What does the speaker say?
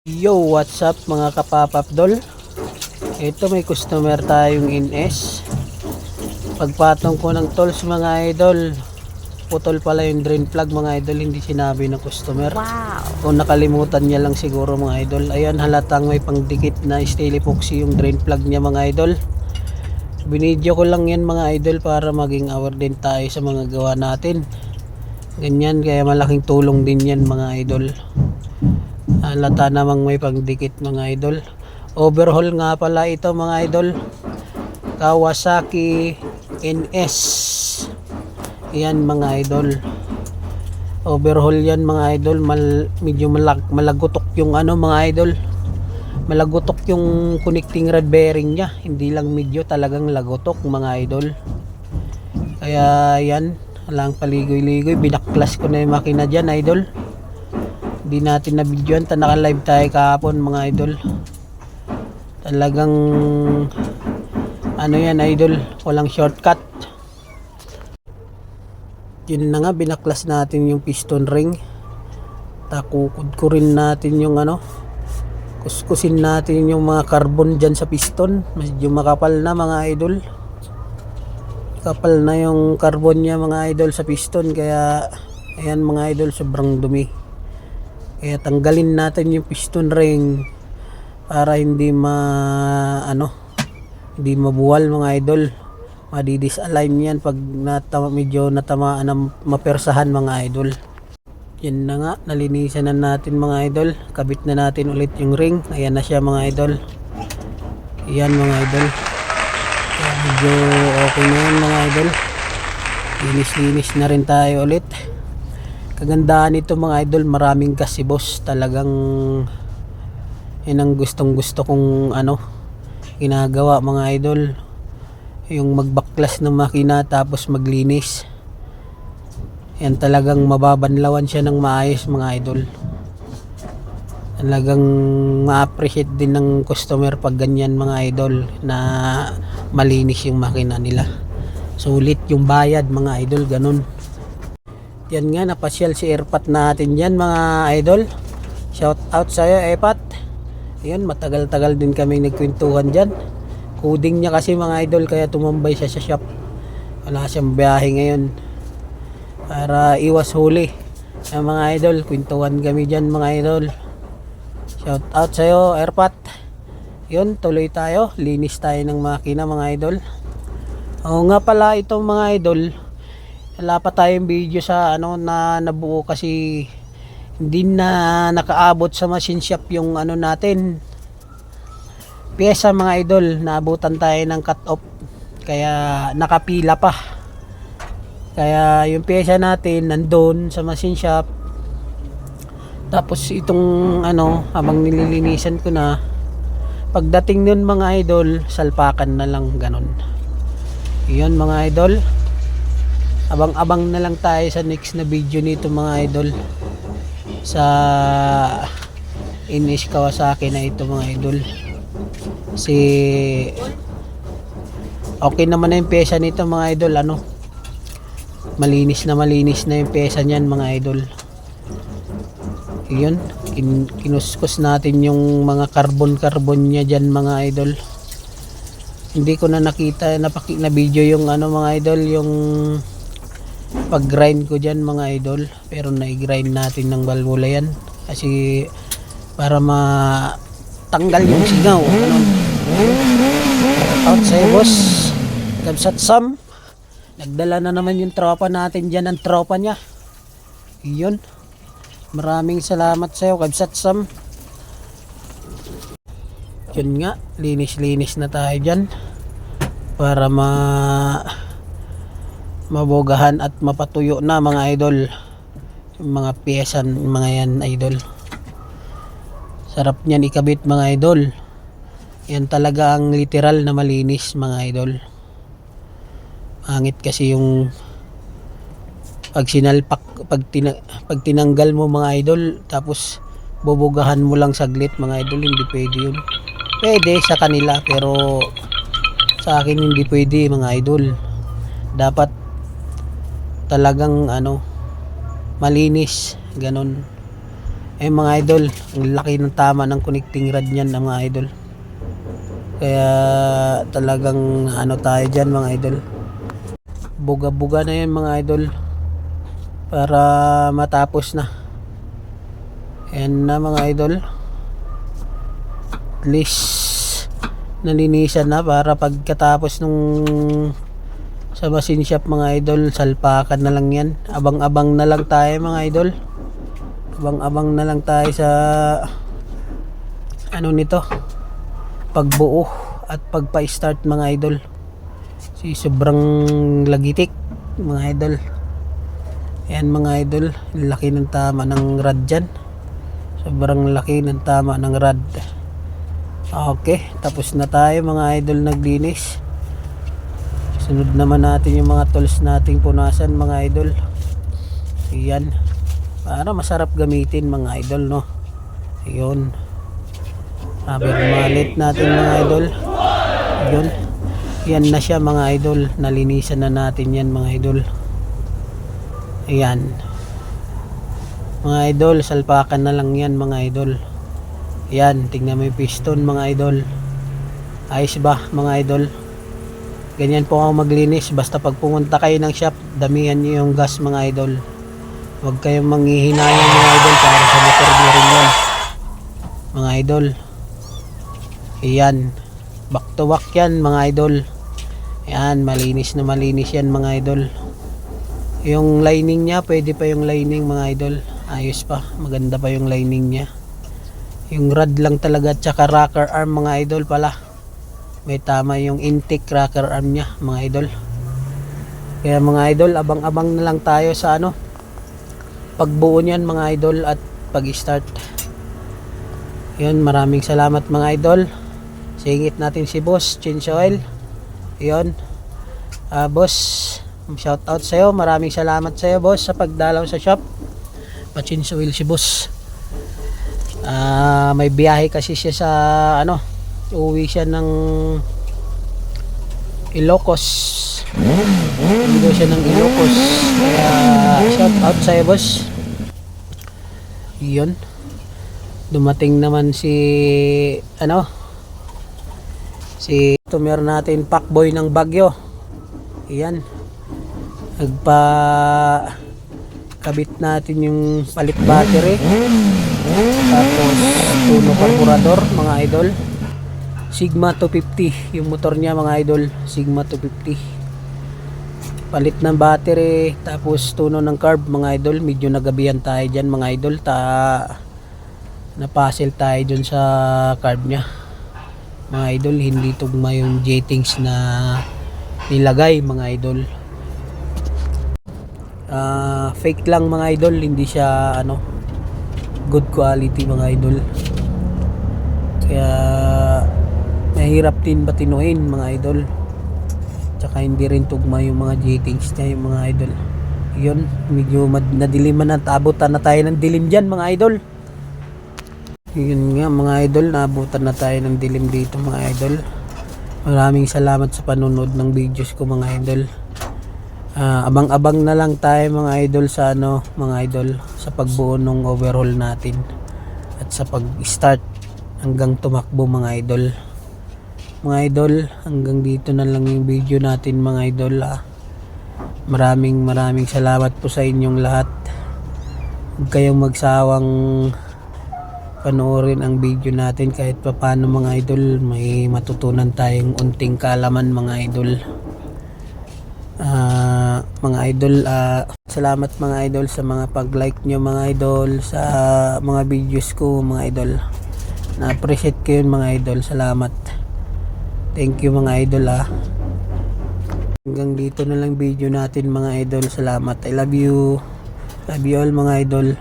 Yo, what's up mga kapapapdol? Ito may customer tayong NS. Pagpatong ko ng tools mga idol, putol pala yung drain plug mga idol, hindi sinabi ng customer. O nakalimutan niya lang siguro mga idol. Ayan, halatang may pangdikit na steel epoxy yung drain plug niya mga idol. Binidyo ko lang yan mga idol para maging aware din tayo sa mga gawa natin. Ganyan, kaya malaking tulong din yan mga idol. Halata namang may pagdikit mga idol. Overhaul nga pala ito mga idol, Kawasaki NS. Yan mga idol, overhaul yan mga idol. Medyo malagutok yung ano mga idol, malagutok yung connecting rod bearing nya. Hindi lang medyo, talagang lagutok mga idol. Kaya yan, walang paligoy-ligoy, binaklas ko na yung makina dyan idol. Hindi natin na videoan, naka-live tayo kahapon mga idol. Talagang ano yan idol, walang shortcut. Yun na nga, binaklas natin yung piston ring. Takukod ko rin natin yung ano, kuskusin natin yung mga carbon dyan sa piston. Medyo makapal na mga idol, kapal na yung carbon nya mga idol sa piston. Kaya ayan mga idol, sobrang dumi. Kaya tanggalin natin yung piston ring para hindi hindi mabuwal mga idol. Madi-disalign yan pag medyo natamaan ng mapersahan mga idol. Yan na nga, nalinisan na natin mga idol. Kabit na natin ulit yung ring. Ayan na siya mga idol. Ayan mga idol. Kaya medyo okay na yan mga idol. Linis-linis na rin tayo ulit. Kagandahan nito mga idol, maraming gas si boss. Talagang yun ang gustong gusto kong ginagawa mga idol, yung magbaklas ng makina tapos maglinis. Yan, talagang mababanlawan siya ng maayos mga idol. Talagang ma-appreciate din ng customer pag ganyan mga idol, na malinis yung makina nila. Sulit yung bayad mga idol, ganun. Yan nga, napasyal si Airpat natin dyan mga idol. Shout out sa'yo Airpat. Yan, matagal-tagal din kaming nagkwentuhan dyan. Coding niya kasi mga idol, kaya tumambay siya sa shop. Wala siyang biyahe ngayon para iwas huli. Mga idol, kwentuhan kami dyan mga idol. Shout out sa'yo Airpat. Yun, tuloy tayo, linis tayo ng makina mga idol. Oo nga pala, itong mga idol, wala pa tayong video sa na nabuo kasi hindi na nakaabot sa machine shop yung natin pyesa mga idol. Naabutan tayo ng cut off, kaya nakapila pa. Kaya yung pyesa natin nandun sa machine shop. Tapos itong habang nililinisan ko na, pagdating nun mga idol, salpakan na lang, ganon. Yun mga idol, abang-abang na lang tayo sa next na video nito mga idol, sa NS Kawasaki na ito mga idol. Okay naman na yung pyesa nito mga idol. Malinis na yung pyesa niyan mga idol. Yun, kinuskus natin yung mga carbon niya dyan mga idol. Hindi ko na nakita na video yung mga idol, yung pag grind ko dyan mga idol, pero na-grind natin ng balbula yan kasi para matanggal yung singaw. Out sa'yo boss, Kabsat Sam. Nagdala na naman yung tropa natin dyan, ang tropa nya. Yun, maraming salamat sa'yo Kabsat Sam. Yun nga, linis na tayo dyan para mabogahan at mapatuyo na mga idol yung mga pyesa mga yan idol. Sarap niyan ikabit mga idol. Yan talaga ang literal na malinis mga idol. Pangit kasi yung pag sinalpak, pag tinanggal mo mga idol tapos bubugahan mo lang saglit mga idol. Hindi pwede yun. Pwede sa kanila pero sa akin hindi pwede mga idol. Dapat talagang malinis, ganon. Eh mga idol, ang laki ng tama ng connecting rod niyan mga idol. Kaya talagang ano tayo dyan mga idol. Buga-buga na yan mga idol. Para matapos na. Ayan na mga idol. At least nalinisan na para pagkatapos nung sa machine shop mga idol, salpakan na lang yan. Abang-abang na lang tayo mga idol. Abang-abang na lang tayo sa ano nito, pagbuo at pagpa-start mga idol. Sobrang lagitik mga idol. Ayan mga idol, laki ng tama ng rod dyan. Sobrang laki ng tama ng rod. Okay, tapos na tayo mga idol naglinis. Sunod naman natin yung mga tools nating punasan mga idol. Ayan, para masarap gamitin mga idol, no. Ayun, malit natin mga idol. Ayun, yan na siya mga idol. Nalinisan na natin yan mga idol. Ayan mga idol, salpakan na lang yan mga idol. Ayan, tingnan mo yung piston mga idol. Ayos ba mga idol? Ganyan po ako maglinis. Basta pag pumunta kayo ng shop, damihan nyo yung gas mga idol. Huwag kayong manghihinayang mga idol, para sa motor nyo rin yan mga idol. Ayan, back to back yan mga idol. Ayan, malinis na malinis yan mga idol. Yung lining nya, pwede pa yung lining mga idol. Ayos pa, maganda pa yung lining nya. Yung rod lang talaga, tsaka rocker arm mga idol pala. May tama yung intake rocker arm nya mga idol. Kaya mga idol, abang-abang na lang tayo sa ano, pagbuo niyan mga idol at pag-start. Yun, maraming salamat mga idol. Singit natin si Boss Change Oil. Yun, boss, shout out sa'yo. Maraming salamat sa'yo boss sa pagdalaw sa shop. Pa-change oil si boss. May biyahe kasi siya sa ano, uwi siya ng Ilocos. Uwi siya ng Ilocos. Kaya shout out sa'yo boss. Yun, dumating naman si ano, si customer natin, Pakboy ng Baguio. Ayan, nagpa kabit natin yung palit battery, tapos tuno carburetor mga idol. Sigma 250 yung motor niya mga idol, Sigma 250. Palit ng battery, tapos tuno ng carb mga idol. Medyo nagabihan tayo dyan mga idol, napasil tayo dyan sa carb nya mga idol. Hindi tugma yung jettings na nilagay mga idol. Fake lang mga idol, hindi siya ano, good quality mga idol. Kaya mahirap din batinuin mga idol. Tsaka hindi rin tugma yung mga jettings niya yung mga idol. Yun, medyo nadiliman at abutan na tayo ng dilim dyan mga idol. Yun nga mga idol, naabutan na tayo ng dilim dito mga idol. Maraming salamat sa panunod ng videos ko mga idol. Abang-abang na lang tayo mga idol sa ano mga idol, sa pagbuo ng overhaul natin at sa pag-start hanggang tumakbo mga idol. Mga idol, hanggang dito na lang yung video natin mga idol. Maraming salamat po sa inyong lahat. Huwag kayong magsawang panoorin ang video natin. Kahit pa paano mga idol, may matutunan tayong unting kaalaman mga idol. Mga idol, salamat mga idol sa mga pag-like nyo mga idol sa mga videos ko mga idol. Na-appreciate ko yun mga idol. Salamat. Thank you mga idol. Hanggang dito na lang video natin mga idol. Salamat. I love you. Love you all mga idol.